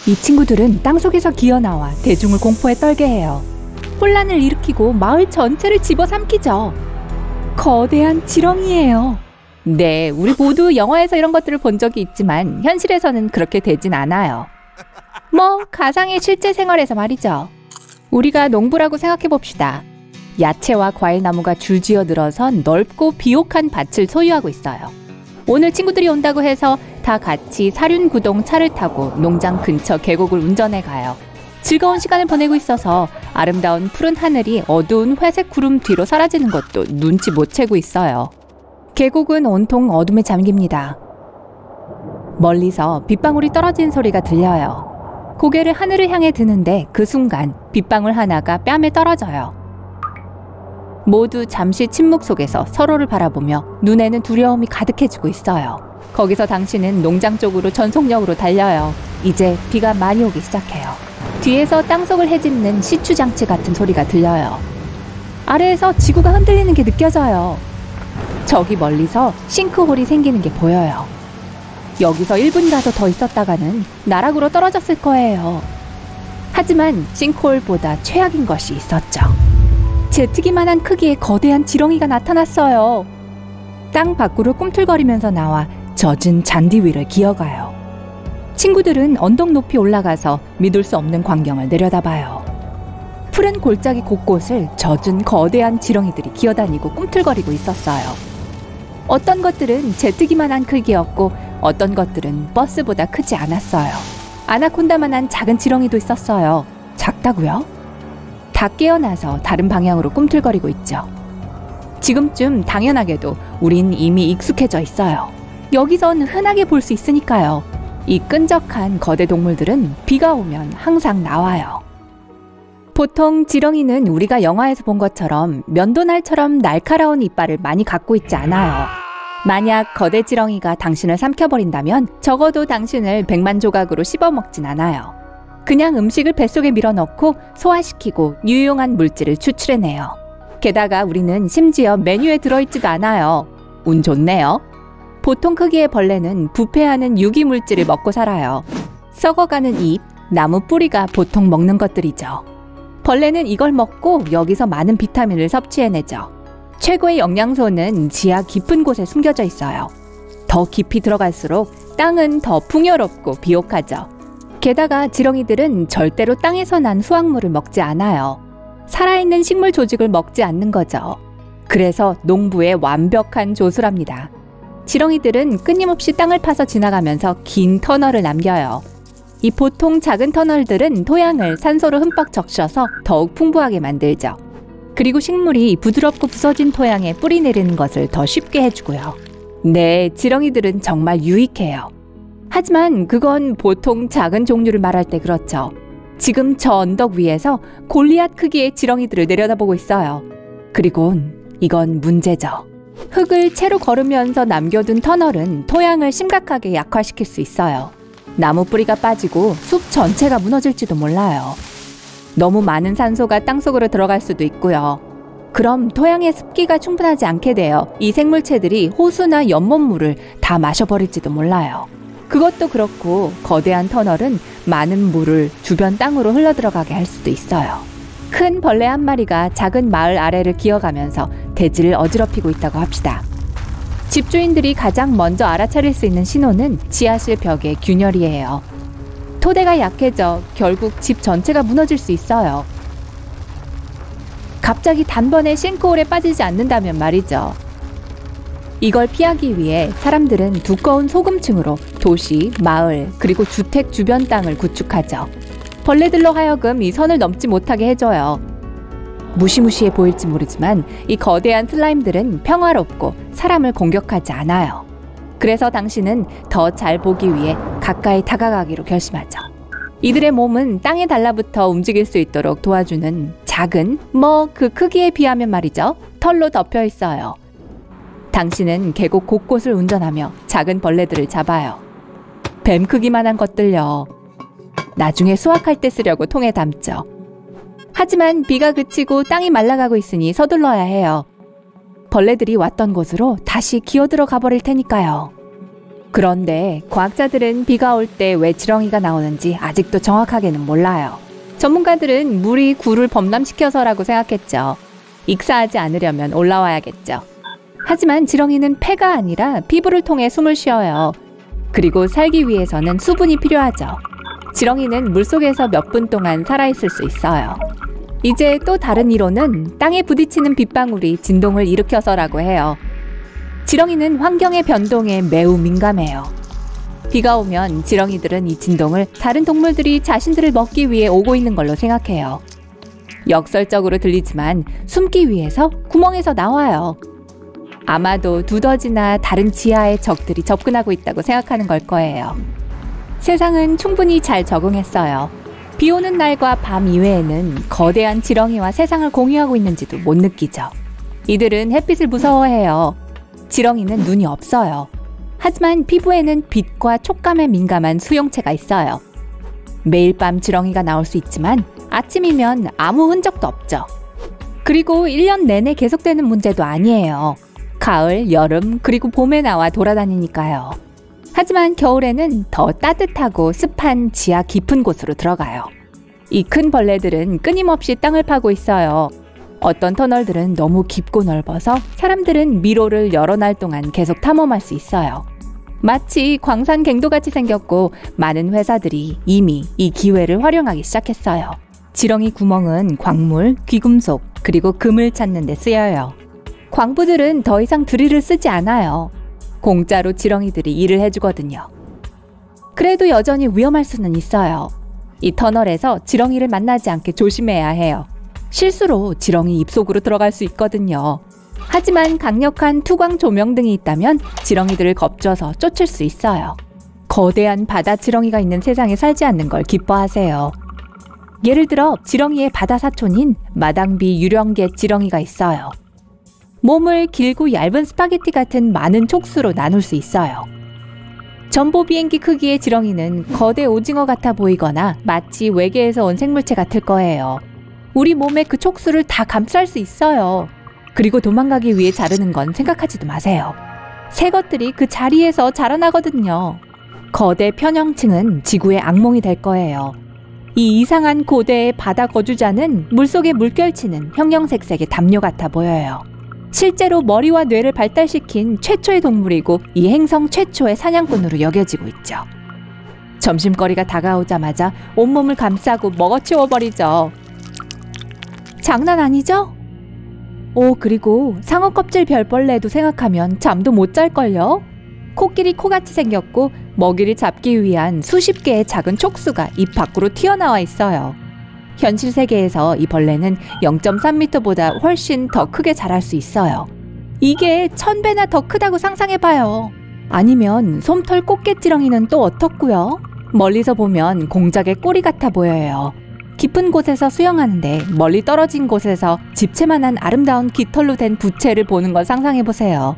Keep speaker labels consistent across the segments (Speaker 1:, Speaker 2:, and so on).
Speaker 1: 이 친구들은 땅속에서 기어나와 대중을 공포에 떨게 해요. 혼란을 일으키고 마을 전체를 집어삼키죠. 거대한 지렁이예요. 네, 우리 모두 영화에서 이런 것들을 본 적이 있지만 현실에서는 그렇게 되진 않아요. 가상의 실제 생활에서 말이죠. 우리가 농부라고 생각해봅시다. 야채와 과일나무가 줄지어 늘어선 넓고 비옥한 밭을 소유하고 있어요. 오늘 친구들이 온다고 해서 다 같이 사륜구동 차를 타고 농장 근처 계곡을 운전해 가요. 즐거운 시간을 보내고 있어서 아름다운 푸른 하늘이 어두운 회색 구름 뒤로 사라지는 것도 눈치 못 채고 있어요. 계곡은 온통 어둠에 잠깁니다. 멀리서 빗방울이 떨어지는 소리가 들려요. 고개를 하늘을 향해 드는데 그 순간 빗방울 하나가 뺨에 떨어져요. 모두 잠시 침묵 속에서 서로를 바라보며 눈에는 두려움이 가득해지고 있어요. 거기서 당신은 농장 쪽으로 전속력으로 달려요. 이제 비가 많이 오기 시작해요. 뒤에서 땅속을 헤집는 시추장치 같은 소리가 들려요. 아래에서 지구가 흔들리는 게 느껴져요. 저기 멀리서 싱크홀이 생기는 게 보여요. 여기서 1분이라도 더 있었다가는 나락으로 떨어졌을 거예요. 하지만 싱크홀보다 최악인 것이 있었죠. 제트기만한 크기의 거대한 지렁이가 나타났어요. 땅 밖으로 꿈틀거리면서 나와 젖은 잔디 위를 기어가요. 친구들은 언덕 높이 올라가서 믿을 수 없는 광경을 내려다봐요. 푸른 골짜기 곳곳을 젖은 거대한 지렁이들이 기어다니고 꿈틀거리고 있었어요. 어떤 것들은 제트기만한 크기였고 어떤 것들은 버스보다 크지 않았어요. 아나콘다만한 작은 지렁이도 있었어요. 작다고요? 다 깨어나서 다른 방향으로 꿈틀거리고 있죠. 지금쯤 당연하게도 우린 이미 익숙해져 있어요. 여기선 흔하게 볼 수 있으니까요. 이 끈적한 거대 동물들은 비가 오면 항상 나와요. 보통 지렁이는 우리가 영화에서 본 것처럼 면도날처럼 날카로운 이빨을 많이 갖고 있지 않아요. 만약 거대 지렁이가 당신을 삼켜버린다면 적어도 당신을 100만 조각으로 씹어먹진 않아요. 그냥 음식을 뱃속에 밀어넣고 소화시키고 유용한 물질을 추출해내요. 게다가 우리는 심지어 메뉴에 들어있지도 않아요. 운 좋네요. 보통 크기의 벌레는 부패하는 유기물질을 먹고 살아요. 썩어가는 잎, 나무 뿌리가 보통 먹는 것들이죠. 벌레는 이걸 먹고 여기서 많은 비타민을 섭취해내죠. 최고의 영양소는 지하 깊은 곳에 숨겨져 있어요. 더 깊이 들어갈수록 땅은 더 풍요롭고 비옥하죠. 게다가 지렁이들은 절대로 땅에서 난 수확물을 먹지 않아요. 살아있는 식물 조직을 먹지 않는 거죠. 그래서 농부의 완벽한 조수랍니다. 지렁이들은 끊임없이 땅을 파서 지나가면서 긴 터널을 남겨요. 이 보통 작은 터널들은 토양을 산소로 흠뻑 적셔서 더욱 풍부하게 만들죠. 그리고 식물이 부드럽고 부서진 토양에 뿌리 내리는 것을 더 쉽게 해주고요. 네, 지렁이들은 정말 유익해요. 하지만 그건 보통 작은 종류를 말할 때 그렇죠. 지금 저 언덕 위에서 골리앗 크기의 지렁이들을 내려다보고 있어요. 그리곤 이건 문제죠. 흙을 채로 걸으면서 남겨둔 터널은 토양을 심각하게 약화시킬 수 있어요. 나무 뿌리가 빠지고 숲 전체가 무너질지도 몰라요. 너무 많은 산소가 땅속으로 들어갈 수도 있고요. 그럼 토양의 습기가 충분하지 않게 되어 이 생물체들이 호수나 연못물을 다 마셔버릴지도 몰라요. 그것도 그렇고 거대한 터널은 많은 물을 주변 땅으로 흘러들어가게 할 수도 있어요. 큰 벌레 한 마리가 작은 마을 아래를 기어가면서 대지를 어지럽히고 있다고 합시다. 집주인들이 가장 먼저 알아차릴 수 있는 신호는 지하실 벽의 균열이에요. 토대가 약해져 결국 집 전체가 무너질 수 있어요. 갑자기 단번에 싱크홀에 빠지지 않는다면 말이죠. 이걸 피하기 위해 사람들은 두꺼운 소금층으로 도시, 마을, 그리고 주택 주변 땅을 구축하죠. 벌레들로 하여금 이 선을 넘지 못하게 해줘요. 무시무시해 보일지 모르지만 이 거대한 슬라임들은 평화롭고 사람을 공격하지 않아요. 그래서 당신은 더 잘 보기 위해 가까이 다가가기로 결심하죠. 이들의 몸은 땅에 달라붙어 움직일 수 있도록 도와주는 작은, 그 크기에 비하면 말이죠, 털로 덮여 있어요. 당신은 계곡 곳곳을 운전하며 작은 벌레들을 잡아요. 뱀 크기만한 것들요. 나중에 수확할 때 쓰려고 통에 담죠. 하지만 비가 그치고 땅이 말라가고 있으니 서둘러야 해요. 벌레들이 왔던 곳으로 다시 기어들어 가버릴 테니까요. 그런데 과학자들은 비가 올 때 왜 지렁이가 나오는지 아직도 정확하게는 몰라요. 전문가들은 물이 굴을 범람시켜서라고 생각했죠. 익사하지 않으려면 올라와야겠죠. 하지만 지렁이는 폐가 아니라 피부를 통해 숨을 쉬어요. 그리고 살기 위해서는 수분이 필요하죠. 지렁이는 물속에서 몇 분 동안 살아있을 수 있어요. 이제 또 다른 이론은 땅에 부딪히는 빗방울이 진동을 일으켜서라고 해요. 지렁이는 환경의 변동에 매우 민감해요. 비가 오면 지렁이들은 이 진동을 다른 동물들이 자신들을 먹기 위해 오고 있는 걸로 생각해요. 역설적으로 들리지만 숨기 위해서 구멍에서 나와요. 아마도 두더지나 다른 지하의 적들이 접근하고 있다고 생각하는 걸 거예요. 세상은 충분히 잘 적응했어요. 비 오는 날과 밤 이외에는 거대한 지렁이와 세상을 공유하고 있는지도 못 느끼죠. 이들은 햇빛을 무서워해요. 지렁이는 눈이 없어요. 하지만 피부에는 빛과 촉감에 민감한 수용체가 있어요. 매일 밤 지렁이가 나올 수 있지만 아침이면 아무 흔적도 없죠. 그리고 1년 내내 계속되는 문제도 아니에요. 가을, 여름, 그리고 봄에 나와 돌아다니니까요. 하지만 겨울에는 더 따뜻하고 습한 지하 깊은 곳으로 들어가요. 이 큰 벌레들은 끊임없이 땅을 파고 있어요. 어떤 터널들은 너무 깊고 넓어서 사람들은 미로를 여러 날 동안 계속 탐험할 수 있어요. 마치 광산 갱도같이 생겼고 많은 회사들이 이미 이 기회를 활용하기 시작했어요. 지렁이 구멍은 광물, 귀금속, 그리고 금을 찾는 데 쓰여요. 광부들은 더 이상 드릴을 쓰지 않아요. 공짜로 지렁이들이 일을 해주거든요. 그래도 여전히 위험할 수는 있어요. 이 터널에서 지렁이를 만나지 않게 조심해야 해요. 실수로 지렁이 입속으로 들어갈 수 있거든요. 하지만 강력한 투광 조명등이 있다면 지렁이들을 겁줘서 쫓을 수 있어요. 거대한 바다 지렁이가 있는 세상에 살지 않는 걸 기뻐하세요. 예를 들어 지렁이의 바다 사촌인 마당비 유령계 지렁이가 있어요. 몸을 길고 얇은 스파게티 같은 많은 촉수로 나눌 수 있어요. 전보 비행기 크기의 지렁이는 거대 오징어 같아 보이거나 마치 외계에서 온 생물체 같을 거예요. 우리 몸의 그 촉수를 다 감쌀 수 있어요. 그리고 도망가기 위해 자르는 건 생각하지도 마세요. 새 것들이 그 자리에서 자라나거든요. 거대 편형층은 지구의 악몽이 될 거예요. 이 이상한 고대의 바다 거주자는 물속의 물결치는 형형색색의 담요 같아 보여요. 실제로 머리와 뇌를 발달시킨 최초의 동물이고 이 행성 최초의 사냥꾼으로 여겨지고 있죠. 점심거리가 다가오자마자 온몸을 감싸고 먹어치워버리죠. 장난 아니죠? 오, 그리고 상어 껍질 별벌레도 생각하면 잠도 못 잘걸요? 코끼리 코같이 생겼고 먹이를 잡기 위한 수십 개의 작은 촉수가 입 밖으로 튀어나와 있어요. 현실 세계에서 이 벌레는 0.3m보다 훨씬 더 크게 자랄 수 있어요. 이게 1000배나 더 크다고 상상해봐요. 아니면 솜털 꽃게지렁이는 또 어떻고요? 멀리서 보면 공작의 꼬리 같아 보여요. 깊은 곳에서 수영하는데 멀리 떨어진 곳에서 집채만한 아름다운 깃털로 된 부채를 보는 걸 상상해보세요.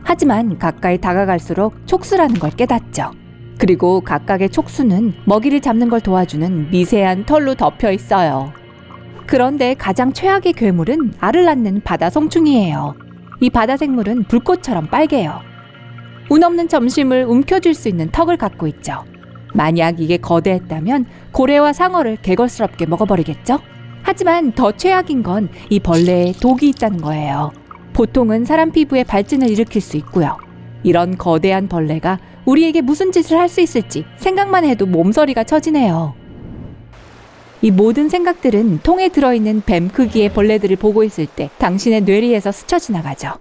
Speaker 1: 하지만 가까이 다가갈수록 촉수라는 걸 깨닫죠. 그리고 각각의 촉수는 먹이를 잡는 걸 도와주는 미세한 털로 덮여 있어요. 그런데 가장 최악의 괴물은 알을 낳는 바다 송충이에요. 이 바다 생물은 불꽃처럼 빨개요. 운 없는 점심을 움켜쥘 수 있는 턱을 갖고 있죠. 만약 이게 거대했다면 고래와 상어를 개걸스럽게 먹어버리겠죠? 하지만 더 최악인 건 이 벌레에 독이 있다는 거예요. 보통은 사람 피부에 발진을 일으킬 수 있고요. 이런 거대한 벌레가 우리에게 무슨 짓을 할 수 있을지 생각만 해도 몸서리가 처지네요. 이 모든 생각들은 통에 들어있는 뱀 크기의 벌레들을 보고 있을 때 당신의 뇌리에서 스쳐 지나가죠.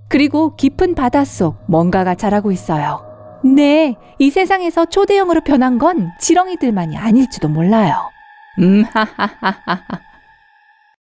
Speaker 1: 그리고 깊은 바닷속 뭔가가 자라고 있어요. 네, 이 세상에서 초대형으로 변한 건 지렁이들만이 아닐지도 몰라요. 하하하하하.